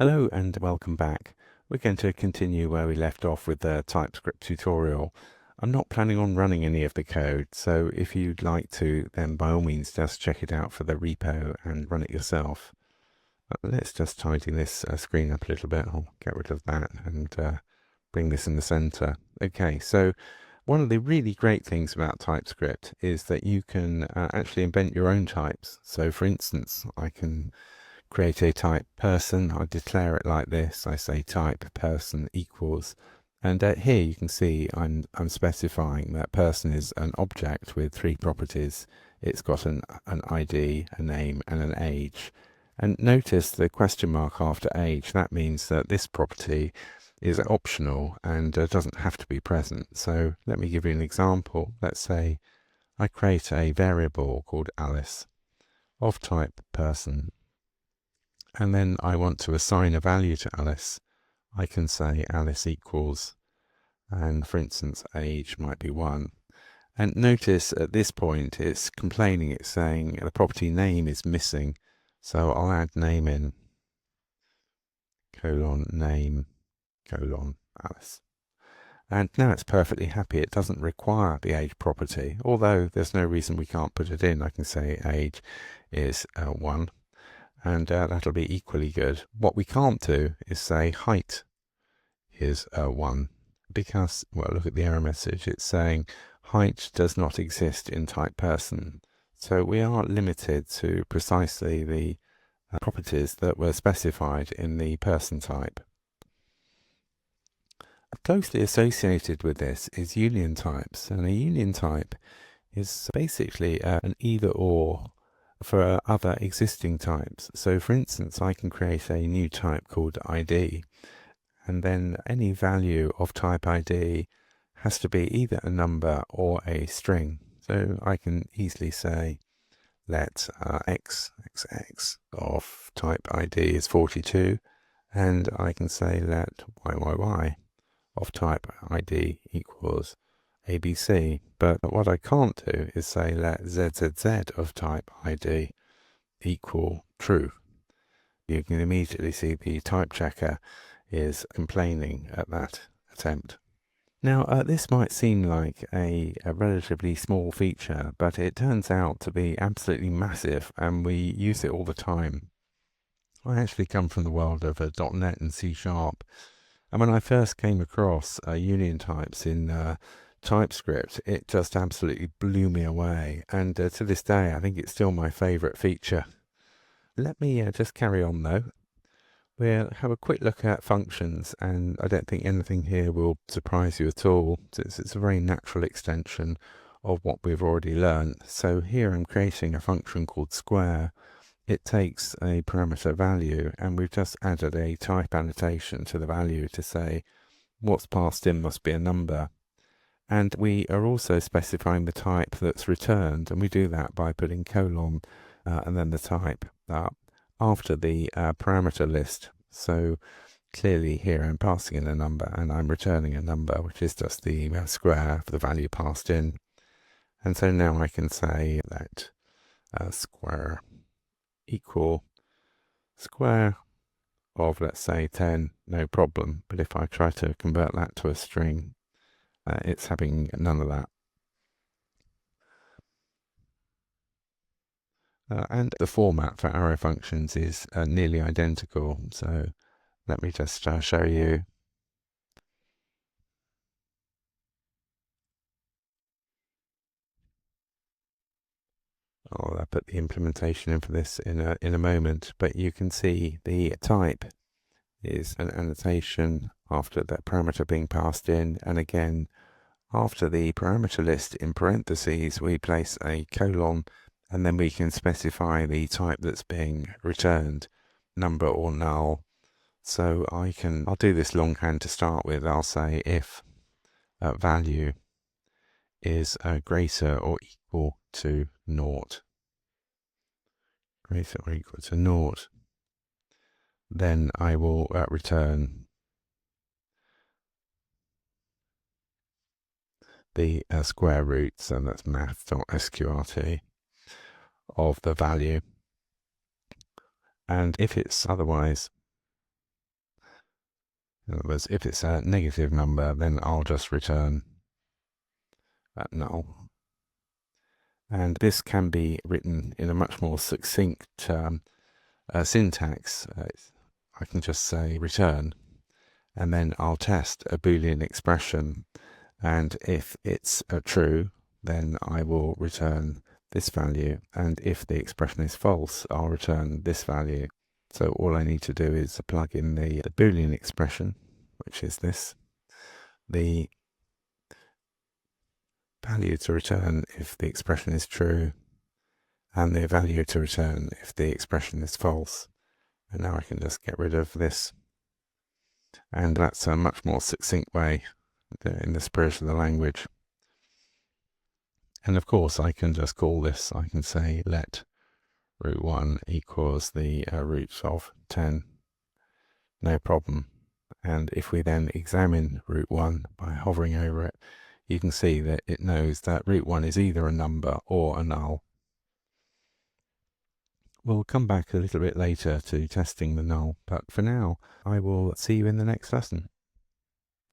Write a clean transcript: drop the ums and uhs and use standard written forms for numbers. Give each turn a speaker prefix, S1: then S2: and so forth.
S1: Hello and welcome back. We're going to continue where we left off with the TypeScript tutorial. I'm not planning on running any of the code, so if you'd like to, then by all means just check it out for the repo and run it yourself. Let's just tidy this screen up a little bit. I'll get rid of that and bring this in the center. Okay, so one of the really great things about TypeScript is that you can actually invent your own types. So for instance, I can create a type person. I declare it like this. I say type person equals, and here you can see I'm specifying that person is an object with three properties. It's got an ID, a name, and an age. And notice the question mark after age. That means that this property is optional and doesn't have to be present. So let me give you an example. Let's say I create a variable called Alice of type person, and then I want to assign a value to Alice. I can say Alice equals, and for instance age might be 1. And notice at this point it's complaining, it's saying the property name is missing. So I'll add name in, colon name, colon Alice. And now it's perfectly happy. It doesn't require the age property, although there's no reason we can't put it in. I can say age is 1. And that'll be equally good. What we can't do is say height is 1, because, well, look at the error message. It's saying height does not exist in type person. So we are limited to precisely the properties that were specified in the person type. Closely associated with this is union types, and a union type is basically an either-or for other existing types. So for instance, I can create a new type called ID, and then any value of type ID has to be either a number or a string. So I can easily say let xx of type ID is 42, and I can say let yy of type ID equals ABC, but what I can't do is say let ZZZ of type ID equal true. You can immediately see the type checker is complaining at that attempt. Now this might seem like a relatively small feature, but it turns out to be absolutely massive, and we use it all the time. I actually come from the world of .NET and C#, and when I first came across union types in TypeScript, it just absolutely blew me away, and to this day I think it's still my favorite feature. Let me just carry on though. We'll have a quick look at functions, and I don't think anything here will surprise you at all. It's a very natural extension of what we've already learned. So here I'm creating a function called square. It takes a parameter value, and we've just added a type annotation to the value to say what's passed in must be a number. And we are also specifying the type that's returned, and we do that by putting colon and then the type after the parameter list. So clearly here I'm passing in a number and I'm returning a number, which is just the square of the value passed in. And so now I can say that square equal square of, let's say, 10, no problem. But if I try to convert that to a string, it's having none of that. And the format for arrow functions is nearly identical. So let me just show you. I'll put the implementation in for this in a moment, but you can see the type is an annotation after that parameter being passed in, and again after the parameter list in parentheses we place a colon, and then we can specify the type that's being returned, number or null. So I'll do this longhand to start with. I'll say if value is greater or equal to 0, greater or equal to 0, then I will return the square root, so that's math.sqrt, of the value. And if it's otherwise In other words, if it's a negative number, then I'll just return null. And this can be written in a much more succinct syntax. I can just say return, and then I'll test a Boolean expression, and if it's true, then I will return this value, and if the expression is false, I'll return this value. So all I need to do is plug in the Boolean expression, which is this, the value to return if the expression is true, and the value to return if the expression is false. And now I can just get rid of this. And that's a much more succinct way, in the spirit of the language. And of course, I can just call this, I can say let root 1 equals the roots of 10, no problem. And if we then examine root 1 by hovering over it, you can see that it knows that root 1 is either a number or a null. We'll come back a little bit later to testing the null, but for now, I will see you in the next lesson.